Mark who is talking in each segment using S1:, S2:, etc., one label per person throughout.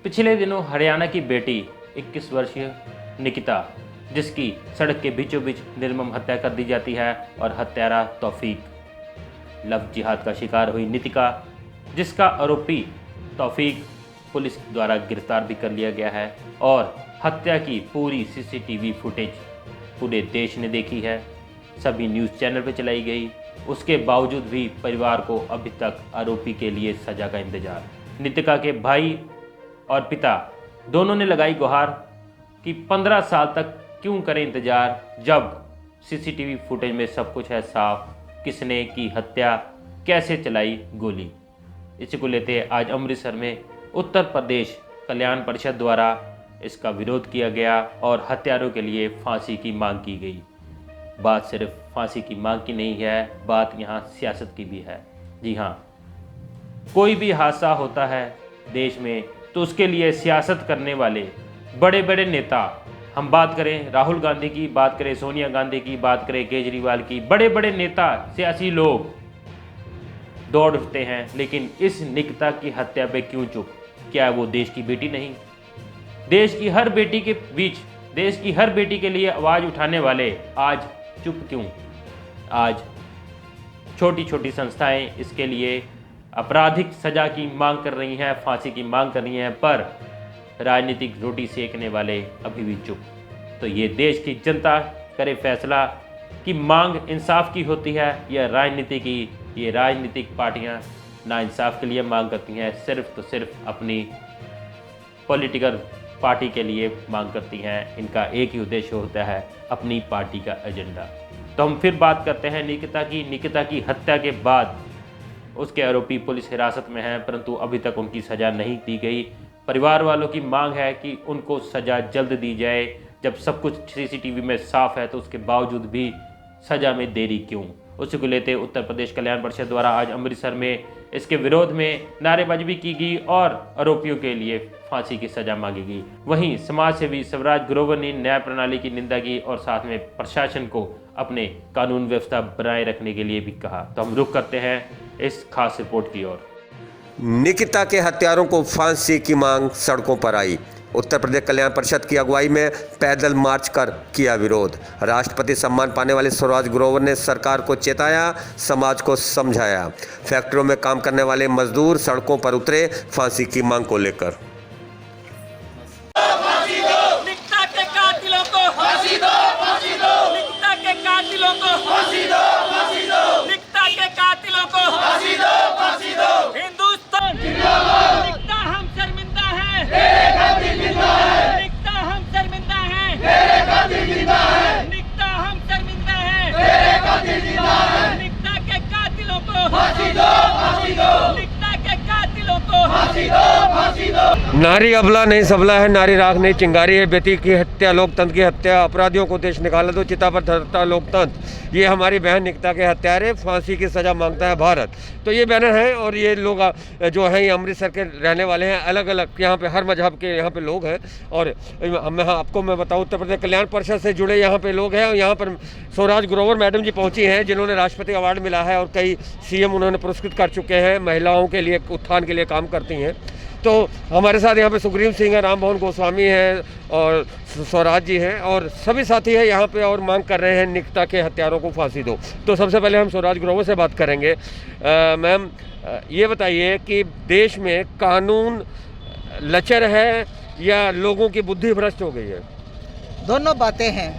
S1: पिछले दिनों हरियाणा की बेटी 21 वर्षीय निकिता, जिसकी सड़क के बीचों बीच निर्मम हत्या कर दी जाती है और हत्यारा तौफीक, लव जिहाद का शिकार हुई नितिका, जिसका आरोपी तौफीक पुलिस द्वारा गिरफ्तार भी कर लिया गया है और हत्या की पूरी सीसीटीवी फुटेज पूरे देश ने देखी है, सभी न्यूज़ चैनल पर चलाई गई। उसके बावजूद भी परिवार को अभी तक आरोपी के लिए सज़ा का इंतजार। नितिका के भाई और पिता दोनों ने लगाई गुहार कि 15 साल तक क्यों करें इंतजार, जब सीसीटीवी फुटेज में सब कुछ है साफ, किसने की हत्या, कैसे चलाई गोली। इसी को लेते आज अमृतसर में उत्तर प्रदेश कल्याण परिषद द्वारा इसका विरोध किया गया और हत्यारों के लिए फांसी की मांग की गई। बात सिर्फ फांसी की मांग की नहीं है, बात यहाँ सियासत की भी है। जी हाँ, कोई भी हादसा होता है देश में तो उसके लिए सियासत करने वाले बड़े बड़े नेता, हम बात करें राहुल गांधी की, बात करें सोनिया गांधी की, बात करें केजरीवाल की, बड़े बड़े नेता सियासी लोग दौड़ उठते हैं, लेकिन इस निकिता की हत्या पे क्यों चुप? क्या वो देश की बेटी नहीं? देश की हर बेटी के बीच, देश की हर बेटी के लिए आवाज़ उठाने वाले आज चुप क्यों? आज छोटी छोटी संस्थाएं इसके लिए आपराधिक सजा की मांग कर रही हैं, फांसी की मांग कर रही हैं, पर राजनीतिक रोटी सेकने वाले अभी भी चुप। तो ये देश की जनता करे फैसला कि मांग इंसाफ की होती है या राजनीति की। ये राजनीतिक पार्टियां नाइंसाफ के लिए मांग करती हैं, सिर्फ तो सिर्फ अपनी पॉलिटिकल पार्टी के लिए मांग करती हैं। इनका एक ही उद्देश्य होता है, अपनी पार्टी का एजेंडा। तो हम फिर बात करते हैं निकिता की हत्या के बाद उसके आरोपी पुलिस हिरासत में हैं, परंतु अभी तक उनकी सज़ा नहीं दी गई। परिवार वालों की मांग है कि उनको सज़ा जल्द दी जाए। जब सब कुछ सीसीटीवी में साफ है तो उसके बावजूद भी सज़ा में देरी क्यों? उसी को लेते उत्तर प्रदेश कल्याण परिषद द्वारा आज अमृतसर में इसके विरोध में नारेबाजी भी की गई और आरोपियों के लिए फांसी की सजा मांगी गई। वहीं समाज सेवी शिवराज ग्रोवर ने न्याय प्रणाली की निंदा की और साथ में प्रशासन को अपने कानून व्यवस्था बनाए रखने के लिए भी कहा। तो हम रुख करते हैं इस खास रिपोर्ट की ओर।
S2: निकिता के हत्यारों को फांसी की मांग सड़कों पर आई। उत्तर प्रदेश कल्याण परिषद की अगुवाई में पैदल मार्च कर किया विरोध। राष्ट्रपति सम्मान पाने वाले शिवराज ग्रोवर ने सरकार को चेताया, समाज को समझाया। फैक्ट्रियों में काम करने वाले मजदूर सड़कों पर उतरे फांसी की मांग को लेकर।
S3: निकिता के कातिलों को फांसी दो, फांसी दो। निकिता के कातिलों को फांसी दो, फांसी दो। निकिता के कातिलों को फांसी दो, फांसी दो। हिंदुस्तान जिंदाबाद। निकिता हम शर्मिंदा हैं, तेरे खातिर जिंदा है। निकिता हम शर्मिंदा हैं, तेरे खातिर जिंदा है। निकिता हम शर्मिंदा हैं, तेरे खातिर जिंदा है। निकिता के कातिलों को फांसी दो, फांसी दो। निकिता के कातिलों को फांसी दो, फांसी दो।
S2: नारी अबला नहीं सबला है, नारी राख नहीं चिंगारी है। बेटी की हत्या लोकतंत्र की हत्या, अपराधियों को देश निकाला दो, चिता पर धरता लोकतंत्र। ये हमारी बहन निकिता के हत्यारे, फांसी की सज़ा मांगता है भारत। तो ये बैनर हैं और ये लोग जो हैं ये अमृतसर के रहने वाले हैं, अलग अलग यहाँ पे हर मजहब के यहाँ पे लोग हैं। और मैं बताऊँ उत्तर प्रदेश कल्याण परिषद से जुड़े यहाँ पे लोग हैं और यहाँ पर शिवराज ग्रोवर मैडम जी पहुँची हैं, जिन्होंने राष्ट्रपति अवार्ड मिला है और कई सीएम उन्होंने पुरस्कृत कर चुके हैं, महिलाओं के लिए उत्थान के लिए काम करती हैं। तो हमारे साथ यहाँ पे सुग्रीव सिंह है, राम भवन गोस्वामी हैं और स्वराज जी हैं और सभी साथी हैं यहाँ पे और मांग कर रहे हैं निकिता के हत्यारों को फांसी दो। तो सबसे पहले हम स्वराज ग्रोवर से बात करेंगे। मैम, ये बताइए कि देश में कानून लचर है या लोगों की बुद्धि भ्रष्ट हो गई है?
S4: दोनों बातें हैं।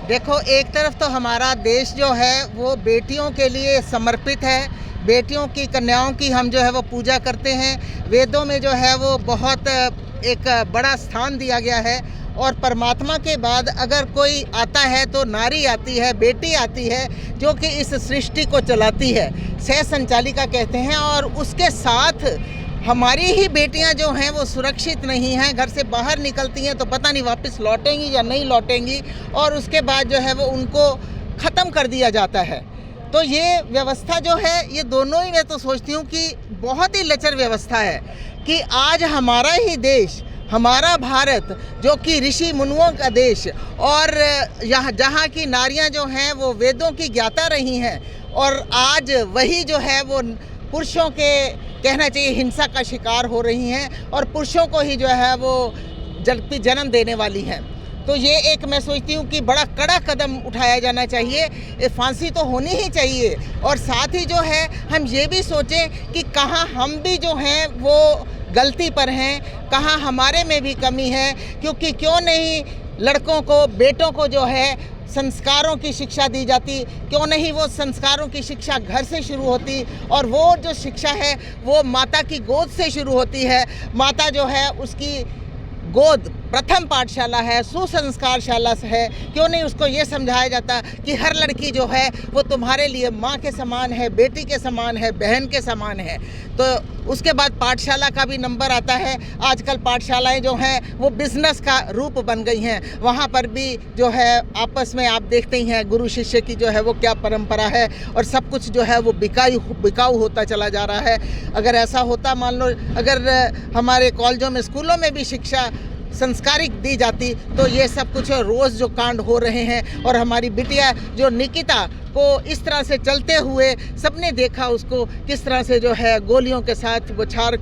S4: देखो, एक तरफ तो हमारा देश जो है वो बेटियों के लिए समर्पित है, बेटियों की, कन्याओं की हम जो है वो पूजा करते हैं। वेदों में जो है वो बहुत एक बड़ा स्थान दिया गया है और परमात्मा के बाद अगर कोई आता है तो नारी आती है, बेटी आती है, जो कि इस सृष्टि को चलाती है, सह संचालिका कहते हैं। और उसके साथ हमारी ही बेटियां जो हैं वो सुरक्षित नहीं हैं, घर से बाहर निकलती हैं तो पता नहीं वापस लौटेंगी या नहीं लौटेंगी, और उसके बाद जो है वो उनको ख़त्म कर दिया जाता है। तो ये व्यवस्था जो है, ये दोनों ही, मैं तो सोचती हूँ कि बहुत ही लचर व्यवस्था है कि आज हमारा ही देश, हमारा भारत, जो कि ऋषि मुनियों का देश, और यहाँ जहाँ की नारियाँ जो हैं वो वेदों की ज्ञाता रही हैं, और आज वही जो है वो पुरुषों के कहना चाहिए हिंसा का शिकार हो रही हैं और पुरुषों को ही जो है वो जन्म देने वाली हैं। तो ये एक मैं सोचती हूँ कि बड़ा कड़ा कदम उठाया जाना चाहिए, फांसी तो होनी ही चाहिए। और साथ ही जो है हम ये भी सोचें कि कहाँ हम भी जो हैं वो गलती पर हैं, कहाँ हमारे में भी कमी है, क्योंकि क्यों नहीं लड़कों को, बेटों को जो है संस्कारों की शिक्षा दी जाती, क्यों नहीं वो संस्कारों की शिक्षा घर से शुरू होती, और वो जो शिक्षा है वो माता की गोद से शुरू होती है। माता जो है उसकी गोद प्रथम पाठशाला है, सुसंस्कारशाला है। क्यों नहीं उसको ये समझाया जाता कि हर लड़की जो है वो तुम्हारे लिए माँ के समान है, बेटी के समान है, बहन के समान है। तो उसके बाद पाठशाला का भी नंबर आता है। आजकल पाठशालाएं जो हैं वो बिज़नेस का रूप बन गई हैं। वहाँ पर भी जो है आपस में आप देखते ही हैं गुरु शिष्य की जो है वो क्या परंपरा है, और सब कुछ जो है वो बिकाऊ होता चला जा रहा है। अगर ऐसा होता, मान लो अगर हमारे कॉलेजों में, स्कूलों में भी शिक्षा संस्कारिक दी जाती, तो ये सब कुछ रोज़ जो कांड हो रहे हैं, और हमारी बिटिया जो निकिता को इस तरह से चलते हुए सबने देखा, उसको किस तरह से जो है गोलियों के साथ बौछार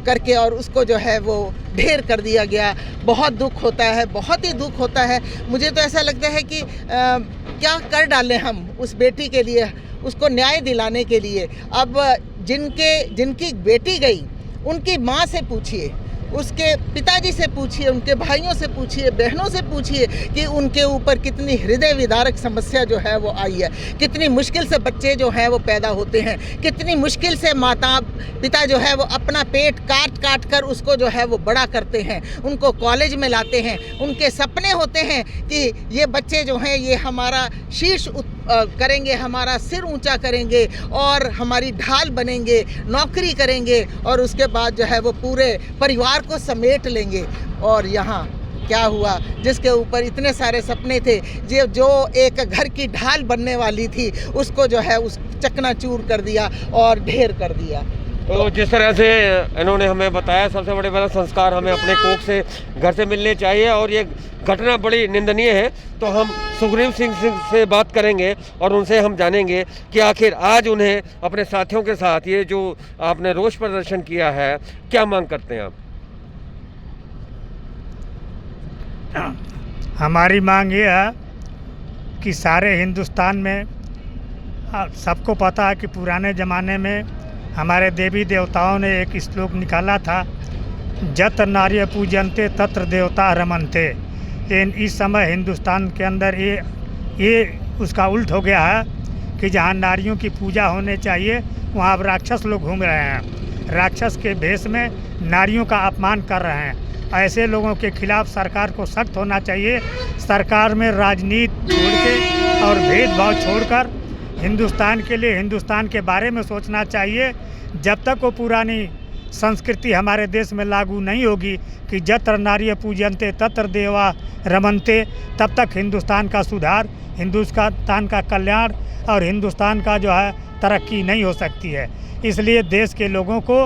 S4: करके और उसको जो है वो ढेर कर दिया गया। बहुत दुख होता है, बहुत ही दुख होता है। मुझे तो ऐसा लगता है कि क्या कर डालें हम उस बेटी के लिए, उसको न्याय दिलाने के लिए। अब जिनकी बेटी गई उनकी माँ से पूछिए, उसके पिताजी से पूछिए, उनके भाइयों से पूछिए, बहनों से पूछिए कि उनके ऊपर कितनी हृदय विदारक समस्या जो है वो आई है, कितनी मुश्किल से बच्चे जो हैं वो पैदा होते हैं, कितनी मुश्किल से माता पिता जो है वो अपना पेट काट कर उसको जो है वो बड़ा करते हैं, उनको कॉलेज में लाते हैं। उनके सपने होते हैं कि ये बच्चे जो हैं ये हमारा शीर्ष करेंगे, हमारा सिर ऊंचा करेंगे और हमारी ढाल बनेंगे, नौकरी करेंगे, और उसके बाद जो है वो पूरे परिवार को समेट लेंगे। और यहाँ क्या हुआ, जिसके ऊपर इतने सारे सपने थे, जो एक घर की ढाल बनने वाली थी, उसको जो है उस चकनाचूर कर दिया और ढेर कर दिया।
S2: तो जिस तरह से इन्होंने हमें बताया, सबसे बड़ा संस्कार हमें अपने कोख से, घर से मिलने चाहिए, और ये घटना बड़ी निंदनीय है। तो हम सुग्रीव सिंह से बात करेंगे और उनसे हम जानेंगे कि आखिर आज उन्हें अपने साथियों के साथ ये जो आपने रोष प्रदर्शन किया है, क्या मांग करते हैं आप?
S5: हमारी मांग ये है कि सारे हिंदुस्तान में सबको पता है कि पुराने ज़माने में हमारे देवी देवताओं ने एक श्लोक निकाला था, जत्र नार्य पूजन्ते तत्र देवता रमन्ते। लेकिन इस समय हिंदुस्तान के अंदर ये उसका उल्ट हो गया है कि जहाँ नारियों की पूजा होने चाहिए वहाँ अब राक्षस लोग घूम रहे हैं, राक्षस के भेष में नारियों का अपमान कर रहे हैं। ऐसे लोगों के खिलाफ सरकार को सख्त होना चाहिए। सरकार में राजनीति छोड़ के और भेदभाव छोड़कर हिंदुस्तान के लिए, हिंदुस्तान के बारे में सोचना चाहिए। जब तक वो पुरानी संस्कृति हमारे देश में लागू नहीं होगी कि जत्र नार्य पूजन्ते तत्र देवा रमन्ते, तब तक हिंदुस्तान का सुधार, हिंदुस्तान का कल्याण और हिंदुस्तान का जो है तरक्की नहीं हो सकती है। इसलिए देश के लोगों को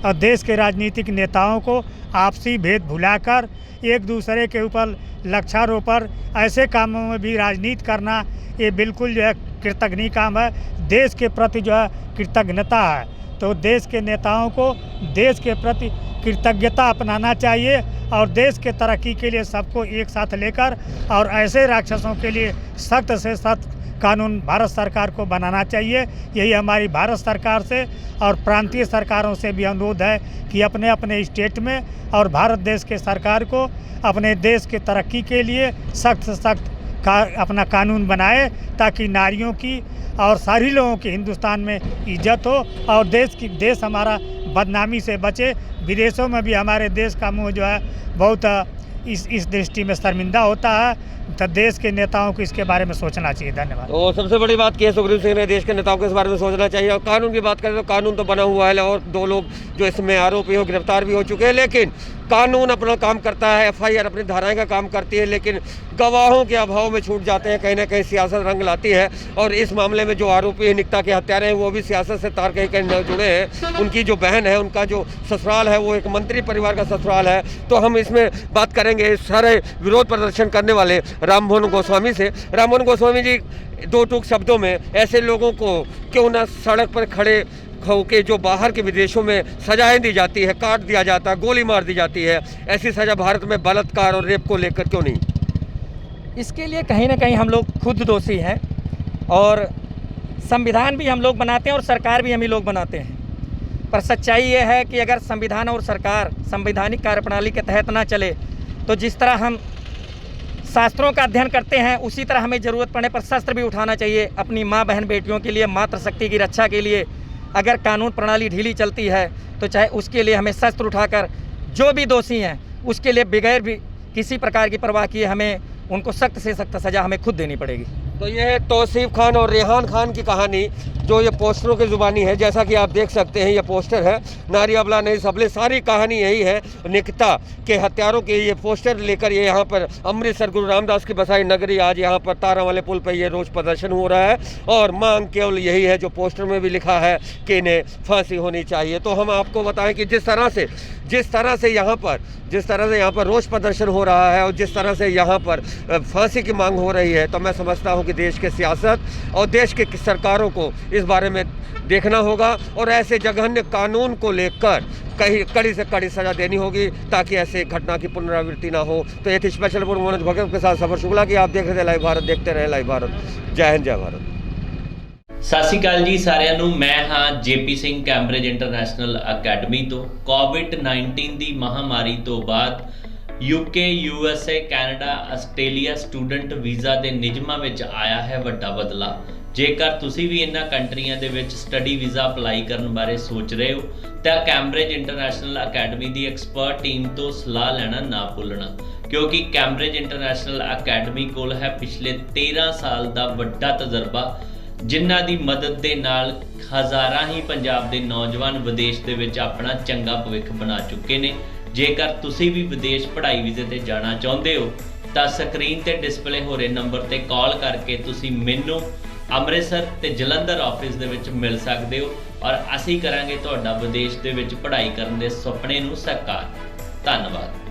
S5: और देश के राजनीतिक नेताओं को आपसी भेद भुलाकर एक दूसरे के ऊपर लक्षारोपण, ऐसे कामों में भी राजनीति करना, ये बिल्कुल जो है कृतज्ञ काम है। देश के प्रति जो है कृतज्ञता है, तो देश के नेताओं को देश के प्रति कृतज्ञता अपनाना चाहिए और देश के तरक्की के लिए सबको एक साथ लेकर और ऐसे राक्षसों के लिए सख्त से सख्त कानून भारत सरकार को बनाना चाहिए। यही हमारी भारत सरकार से और प्रांतीय सरकारों से भी अनुरोध है कि अपने अपने स्टेट में और भारत देश के सरकार को अपने देश के तरक्की के लिए सख्त से सख्त अपना कानून बनाए, ताकि नारियों की और सारी लोगों की हिंदुस्तान में इज्जत हो और देश हमारा बदनामी से बचे। विदेशों में भी हमारे देश का मुँह जो है बहुत इस दृष्टि में शर्मिंदा होता है, तो देश के नेताओं को इसके बारे में सोचना चाहिए। धन्यवाद।
S2: तो सबसे बड़ी बात की है सुग्रीव सिंह ने, देश के नेताओं को इस बारे में सोचना चाहिए। और कानून की बात करें तो कानून तो बना हुआ है और 2 लोग जो इसमें आरोपी हो गिरफ्तार भी हो चुके हैं, लेकिन कानून अपना काम करता है, FIR अपनी धाराएं का काम करती है, लेकिन गवाहों के अभाव में छूट जाते हैं। कहीं ना कहीं सियासत रंग लाती है और इस मामले में जो आरोपी है निकिता के हत्यारे हैं वो भी सियासत से तार कहीं न जुड़े हैं। उनकी जो बहन है, उनका जो ससुराल है वो एक मंत्री परिवार का ससुराल है। तो हम इसमें बात करेंगे सारे विरोध प्रदर्शन करने वाले राममोहन गोस्वामी से। राममोहन गोस्वामी जी, 2 टूक शब्दों में ऐसे लोगों को क्यों ना सड़क पर खड़े के जो बाहर के विदेशों में सजाएं दी जाती है, काट दिया जाता है, गोली मार दी जाती है, ऐसी सज़ा भारत में बलात्कार और रेप को लेकर क्यों नहीं?
S6: इसके लिए कहीं ना कहीं हम लोग खुद दोषी हैं और संविधान भी हम लोग बनाते हैं और सरकार भी हम ही लोग बनाते हैं। पर सच्चाई ये है कि अगर संविधान और सरकार संवैधानिक कार्यप्रणाली के तहत ना चले तो जिस तरह हम शास्त्रों का अध्ययन करते हैं उसी तरह हमें ज़रूरत पड़ने पर शस्त्र भी उठाना चाहिए अपनी माँ बहन बेटियों के लिए, मातृशक्ति की रक्षा के लिए। अगर कानून प्रणाली ढीली चलती है तो चाहे उसके लिए हमें शस्त्र उठाकर जो भी दोषी हैं उसके लिए बगैर भी किसी प्रकार की परवाह किए हमें उनको सख्त से सख्त सज़ा हमें खुद देनी पड़ेगी।
S2: तो यह है तौसीफ खान और रेहान खान की कहानी जो ये पोस्टरों की ज़ुबानी है। जैसा कि आप देख सकते हैं ये पोस्टर है, नारी अबला नहीं सबले, सारी कहानी यही है। निकिता के हत्यारों के ये पोस्टर लेकर ये यहाँ पर अमृतसर गुरु रामदास की बसाई नगरी, आज यहाँ पर तारा वाले पुल पर ये रोज़ प्रदर्शन हो रहा है और मांग केवल यही है जो पोस्टर में भी लिखा है कि इन्हें फांसी होनी चाहिए। तो हम आपको बताएं कि जिस तरह से यहाँ पर रोष प्रदर्शन हो रहा है और जिस तरह से यहाँ पर फांसी की मांग हो रही है, तो मैं समझता हूँ कि देश के सियासत और देश के सरकारों को इस बारे में देखना होगा और ऐसे जघन्य कानून को लेकर कहीं कड़ी से कड़ी सज़ा देनी होगी ताकि ऐसे घटना की पुनरावृत्ति ना हो। तो ये थी स्पेशल रिपोर्ट मनोज भगत के साथ सफर शुक्ला की। आप देख रहे थे लाइव भारत, देखते रहे लाइव भारत। जय हिंद, जय भारत।
S1: ਸਤਿ ਸ਼੍ਰੀ ਅਕਾਲ ਜੀ ਸਾਰਿਆਂ ਨੂੰ। ਮੈਂ ਹਾਂ JP Singh Cambridge international academy ਤੋਂ। ਕੋਵਿਡ-19 ਦੀ ਮਹਾਮਾਰੀ ਤੋਂ ਬਾਅਦ UK, USA, Canada, Australia student visa ਦੇ ਨਿਯਮਾਂ ਵਿੱਚ ਆਇਆ ਹੈ ਵੱਡਾ ਬਦਲਾਅ। ਜੇਕਰ ਤੁਸੀਂ ਵੀ ਇਹਨਾਂ ਕੰਟਰੀਆਂ ਦੇ ਵਿੱਚ ਸਟੱਡੀ ਵੀਜ਼ਾ ਅਪਲਾਈ ਕਰਨ ਬਾਰੇ ਸੋਚ ਰਹੇ ਹੋ ਤਾਂ ਕੈਂਬਰਿਜ ਇੰਟਰਨੈਸ਼ਨਲ ਅਕੈਡਮੀ ਦੀ ਐਕਸਪਰਟ ਟੀਮ ਤੋਂ ਸਲਾਹ ਲੈਣਾ ਨਾ ਭੁੱਲਣਾ, ਕਿਉਂਕਿ ਕੈਂਬਰਿਜ ਇੰਟਰਨੈਸ਼ਨਲ ਅਕੈਡਮੀ ਕੋਲ ਹੈ ਪਿਛਲੇ 13 ਸਾਲ ਦਾ ਵੱਡਾ ਤਜਰਬਾ, ਜਿਨ੍ਹਾਂ ਦੀ ਮਦਦ ਦੇ ਨਾਲ ਹਜ਼ਾਰਾਂ ਹੀ ਪੰਜਾਬ ਦੇ ਨੌਜਵਾਨ ਵਿਦੇਸ਼ ਦੇ ਵਿੱਚ ਆਪਣਾ ਚੰਗਾ ਭਵਿੱਖ ਬਣਾ ਚੁੱਕੇ ਨੇ। ਜੇਕਰ ਤੁਸੀਂ ਵੀ ਵਿਦੇਸ਼ ਪੜ੍ਹਾਈ ਵੀਜ਼ੇ ਤੇ ਜਾਣਾ ਚਾਹੁੰਦੇ ਹੋ ਤਾਂ ਸਕਰੀਨ ਤੇ ਡਿਸਪਲੇ ਹੋ ਰਹੇ ਨੰਬਰ ਤੇ ਕਾਲ ਕਰਕੇ ਤੁਸੀਂ ਮੈਨੂੰ ਅੰਮ੍ਰਿਤਸਰ ਤੇ ਜਲੰਧਰ ਆਫਿਸ ਦੇ ਵਿੱਚ ਮਿਲ ਸਕਦੇ ਹੋ ਔਰ ਅਸੀਂ ਕਰਾਂਗੇ ਤੁਹਾਡਾ ਵਿਦੇਸ਼ ਦੇ ਵਿੱਚ ਪੜ੍ਹਾਈ ਕਰਨ ਦੇ ਸੁਪਨੇ ਨੂੰ ਸਾਕਾਰ। ਧੰਨਵਾਦ।